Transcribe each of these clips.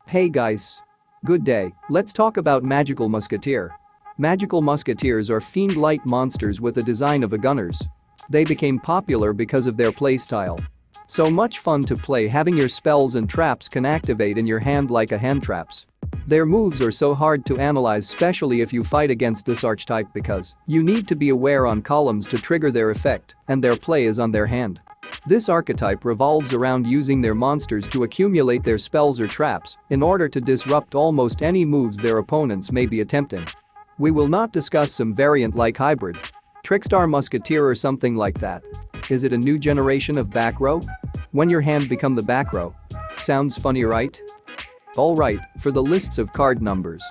Hey guys. Good day, let's talk about Magical Musketeer. Magical Musketeers are fiend-like monsters with a design of a gunners. They became popular because of their playstyle. So much fun to play, having your spells and traps can activate in your hand like a hand traps. Their moves are so hard to analyze, especially if you fight against this archetype, because you need to be aware on columns to trigger their effect, and their play is on their hand. This archetype revolves around using their monsters to accumulate their spells or traps in order to disrupt almost any moves their opponents may be attempting. We will not discuss some variant like hybrid, Trickstar Musketeer or something like that. Is it a new generation of back row? When your hand become the back row? Sounds funny, right? Alright, for the lists of card numbers.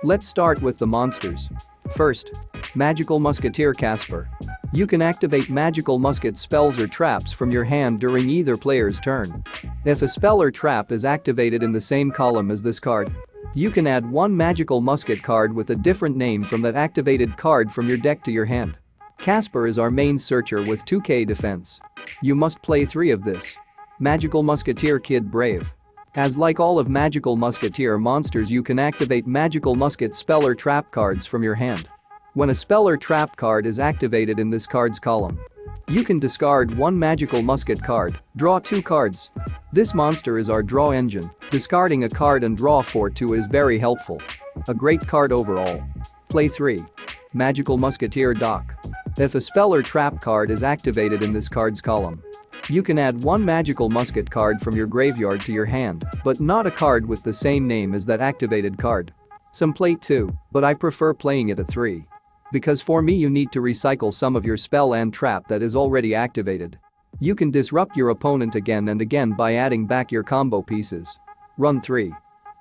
Let's start with the monsters. First, Magical Musketeer Casper. You can activate magical musket spells or traps from your hand during either player's turn. If a spell or trap is activated in the same column as this card, you can add one magical musket card with a different name from that activated card from your deck to your hand. Casper is our main searcher with 2k defense. You must play 3 of this. Magical Musketeer Kid Brave. As like all of Magical Musketeer monsters, you can activate magical musket spell or trap cards from your hand. When a spell or trap card is activated in this card's column, you can discard one magical musket card, draw 2 cards. This monster is our draw engine. Discarding a card and draw for 2 is very helpful. A great card overall. Play 3. Magical Musketeer Doc. If a spell or trap card is activated in this card's column, you can add one magical musket card from your graveyard to your hand, but not a card with the same name as that activated card. Some play 2, but I prefer playing it at 3. Because for me you need to recycle some of your spell and trap that is already activated. You can disrupt your opponent again and again by adding back your combo pieces. Run 3.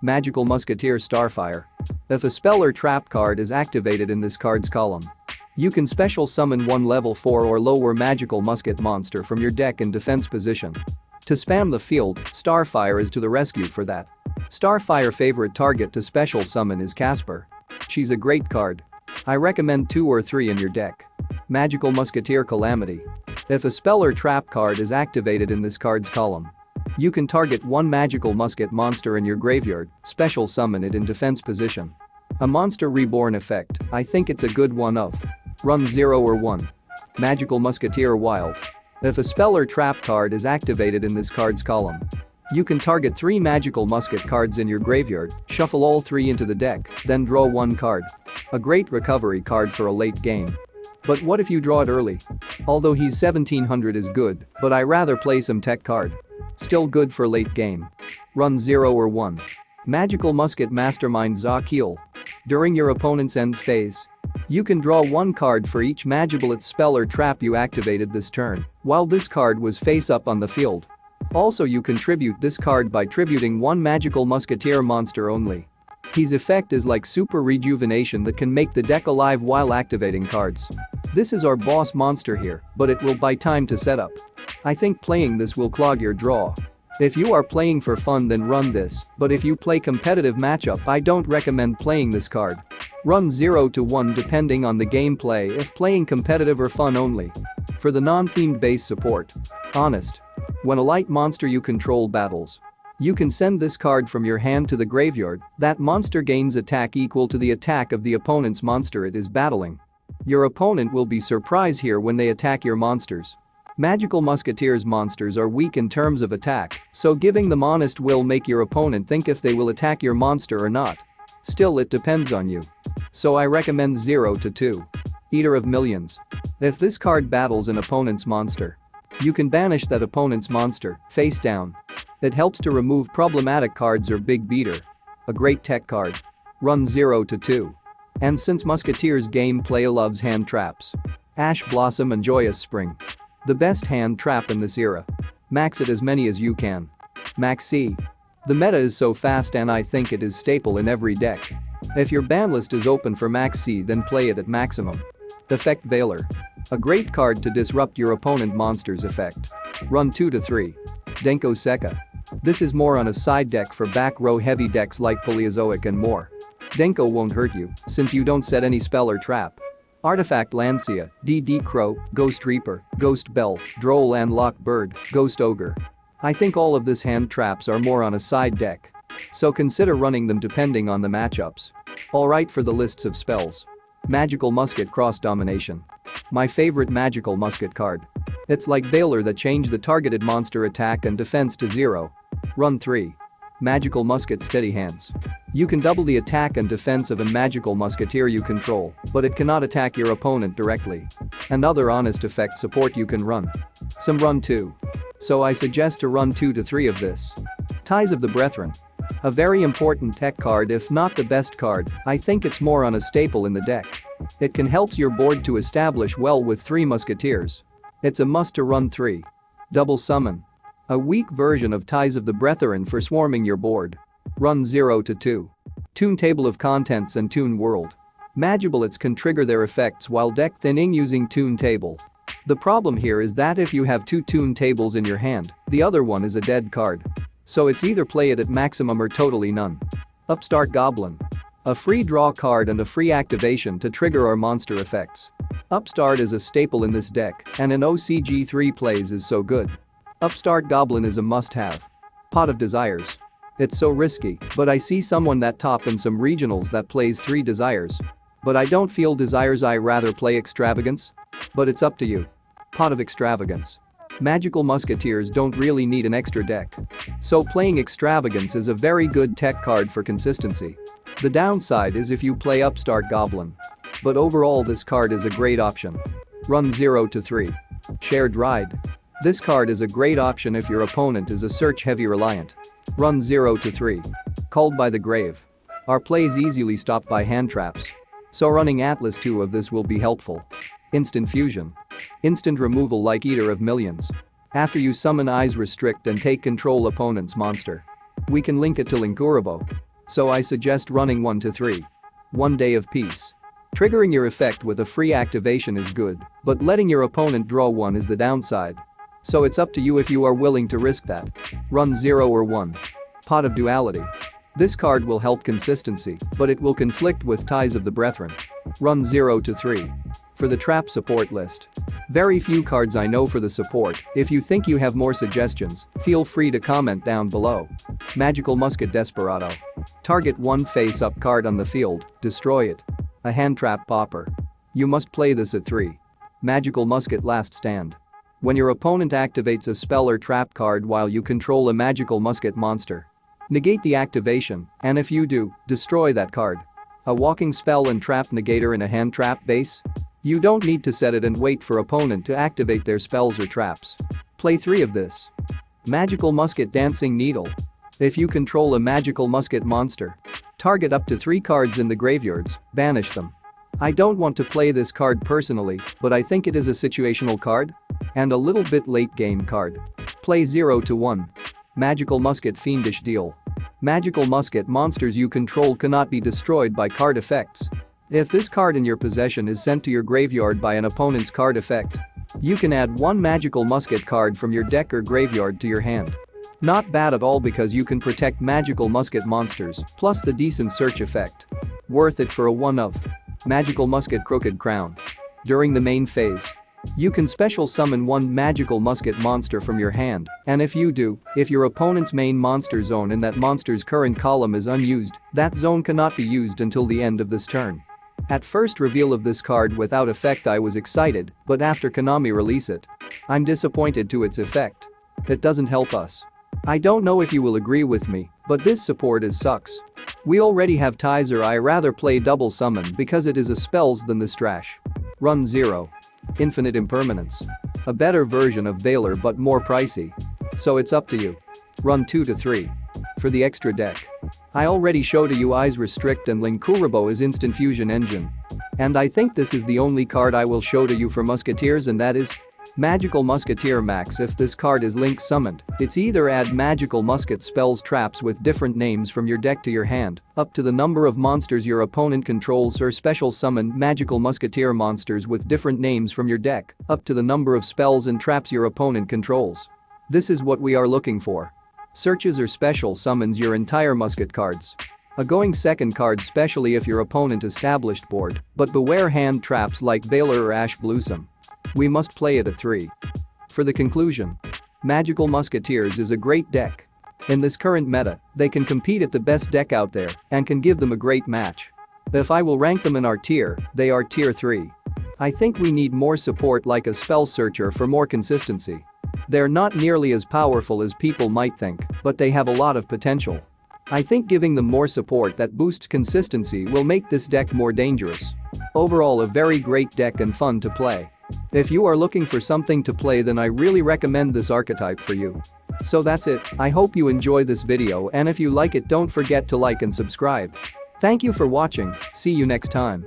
Magical Musketeer Starfire. If a spell or trap card is activated in this card's column, you can special summon one level 4 or lower magical musket monster from your deck in defense position. To spam the field, Starfire is to the rescue for that. Starfire favorite target to special summon is Casper. She's a great card. I recommend 2 or 3 in your deck. Magical Musketeer Calamity. If a spell or trap card is activated in this card's column, you can target one magical musket monster in your graveyard, special summon it in defense position. A monster reborn effect, I think it's a good one of. Run 0 or 1. Magical Musketeer Wild. If a spell or trap card is activated in this card's column, you can target 3 magical musket cards in your graveyard, shuffle all 3 into the deck, then draw 1 card. A great recovery card for a late game. But what if you draw it early? Although he's 1700 is good, but I rather play some tech card. Still good for late game. Run 0 or 1. Magical Musket Mastermind Zakil. During your opponent's end phase, you can draw 1 card for each magical spell or trap you activated this turn, while this card was face up on the field. Also, you contribute this card by tributing 1 magical musketeer monster only. His effect is like super rejuvenation that can make the deck alive while activating cards. This is our boss monster here, but it will buy time to set up. I think playing this will clog your draw. If you are playing for fun, then run this, but if you play competitive matchup, I don't recommend playing this card. Run 0 to 1 depending on the gameplay if playing competitive or fun only. For the non-themed base support. Honest. When a light monster you control battles, you can send this card from your hand to the graveyard. That monster gains attack equal to the attack of the opponent's monster it is battling. Your opponent will be surprised here when they attack your monsters. Magical Musketeers monsters are weak in terms of attack, so giving them honest will make your opponent think if they will attack your monster or not. Still, it depends on you. So I recommend 0 to 2. Eater of Millions. If this card battles an opponent's monster, you can banish that opponent's monster, face down. It helps to remove problematic cards or big beater. A great tech card. Run 0 to 2. And since Musketeers gameplay loves hand traps, Ash Blossom and Joyous Spring. The best hand trap in this era. Max it as many as you can. Max C. The meta is so fast and I think it is staple in every deck. If your ban list is open for Max C, then play it at maximum. Effect Veiler. A great card to disrupt your opponent monster's effect. Run 2 to 3. Denko Sekka. This is more on a side deck for back row heavy decks like Paleozoic and more. Denko won't hurt you since you don't set any spell or trap. Artifact Lancia, DD Crow, Ghost Reaper, Ghost Bell, Droll and Lock Bird, Ghost Ogre. I think all of this hand traps are more on a side deck. So consider running them depending on the matchups. Alright, for the lists of spells. Magical Musket Cross Domination. My favorite magical musket card. It's like Baylor that changed the targeted monster attack and defense to 0. Run 3. Magical Musket Steady Hands. You can double the attack and defense of a magical musketeer you control, but it cannot attack your opponent directly. Another honest effect support you can run. Some run 2. So I suggest to run 2 to 3 of this. Ties of the Brethren. A very important tech card, if not the best card. I think it's more on a staple in the deck. It can help your board to establish well with 3 musketeers. It's a must to run 3. Double Summon. A weak version of Ties of the Brethren for swarming your board. Run 0 to 2. Toon Table of Contents and Toon World. Magibullets can trigger their effects while deck thinning using Toon Table. The problem here is that if you have 2 Toon Tables in your hand, the other one is a dead card. So it's either play it at maximum or totally none. Upstart Goblin. A free draw card and a free activation to trigger our monster effects. Upstart is a staple in this deck, and in OCG3 plays is so good. Upstart Goblin is a must-have. Pot of Desires. It's so risky, but I see someone that top in some regionals that plays 3 Desires. But I don't feel Desires, I rather play Extravagance. But it's up to you. Pot of Extravagance. Magical Musketeers don't really need an extra deck. So playing Extravagance is a very good tech card for consistency. The downside is if you play Upstart Goblin. But overall this card is a great option. Run 0 to 3. Shared Ride. This card is a great option if your opponent is a search-heavy reliant. Run 0 to 3. Called by the Grave. Our plays easily stopped by hand traps. So running Atlas 2 of this will be helpful. Instant Fusion. Instant removal like Eater of Millions. After you summon Eyes Restrict and take control opponent's monster. We can link it to Linkurabo. So I suggest running 1 to 3. 1 Day of Peace. Triggering your effect with a free activation is good, but letting your opponent draw 1 is the downside. So it's up to you if you are willing to risk that. Run 0 or 1. Pot of Duality. This card will help consistency, but it will conflict with Ties of the Brethren. Run 0 to 3. For the trap support list. Very few cards I know for the support. If you think you have more suggestions, feel free to comment down below. Magical Musket Desperado. Target 1 face-up card on the field, destroy it. A hand trap popper. You must play this at 3. Magical Musket Last Stand. When your opponent activates a spell or trap card while you control a magical musket monster. Negate the activation, and if you do, destroy that card. A walking spell and trap negator in a hand trap base? You don't need to set it and wait for opponent to activate their spells or traps. Play 3 of this. Magical Musket Dancing Needle. If you control a magical musket monster, target up to 3 cards in the graveyards, banish them. I don't want to play this card personally, but I think it is a situational card and a little bit late game card. Play 0 to 1. Magical Musket Fiendish Deal. Magical musket monsters you control cannot be destroyed by card effects. If this card in your possession is sent to your graveyard by an opponent's card effect, you can add 1 magical musket card from your deck or graveyard to your hand. Not bad at all because you can protect magical musket monsters, plus the decent search effect. Worth it for a 1 of. Magical Musket Crooked Crown. During the main phase, you can special summon 1 magical musket monster from your hand, and if you do, if your opponent's main monster zone in that monster's current column is unused, that zone cannot be used until the end of this turn. At first reveal of this card without effect I was excited, but after Konami release it, I'm disappointed to its effect. It doesn't help us. I don't know if you will agree with me, but this support is sucks. We already have Ties or I rather play Double Summon because it is a spells than this trash. Run 0. Infinite Impermanence. A better version of Baylor but more pricey. So it's up to you. Run 2 to 3. For the extra deck. I already showed you Eyes Restrict and Linkurabo is Instant Fusion Engine. And I think this is the only card I will show to you for Musketeers, and that is Magical Musketeer Max. If this card is link summoned, it's either add magical musket spells traps with different names from your deck to your hand, up to the number of monsters your opponent controls, or special summon magical musketeer monsters with different names from your deck, up to the number of spells and traps your opponent controls. This is what we are looking for. Searches or special summons your entire musket cards. A going second card specially if your opponent established board, but beware hand traps like Baylor or Ash Bluesome. We must play it at 3. For the conclusion, Magical Musketeers is a great deck. In this current meta, they can compete at the best deck out there and can give them a great match. If I will rank them in our tier, they are tier 3. I think we need more support like a spell searcher for more consistency. They're not nearly as powerful as people might think, but they have a lot of potential. I think giving them more support that boosts consistency will make this deck more dangerous. Overall, a very great deck and fun to play. If you are looking for something to play, then I really recommend this archetype for you. So that's it, I hope you enjoy this video, and if you like it, don't forget to like and subscribe. Thank you for watching, see you next time.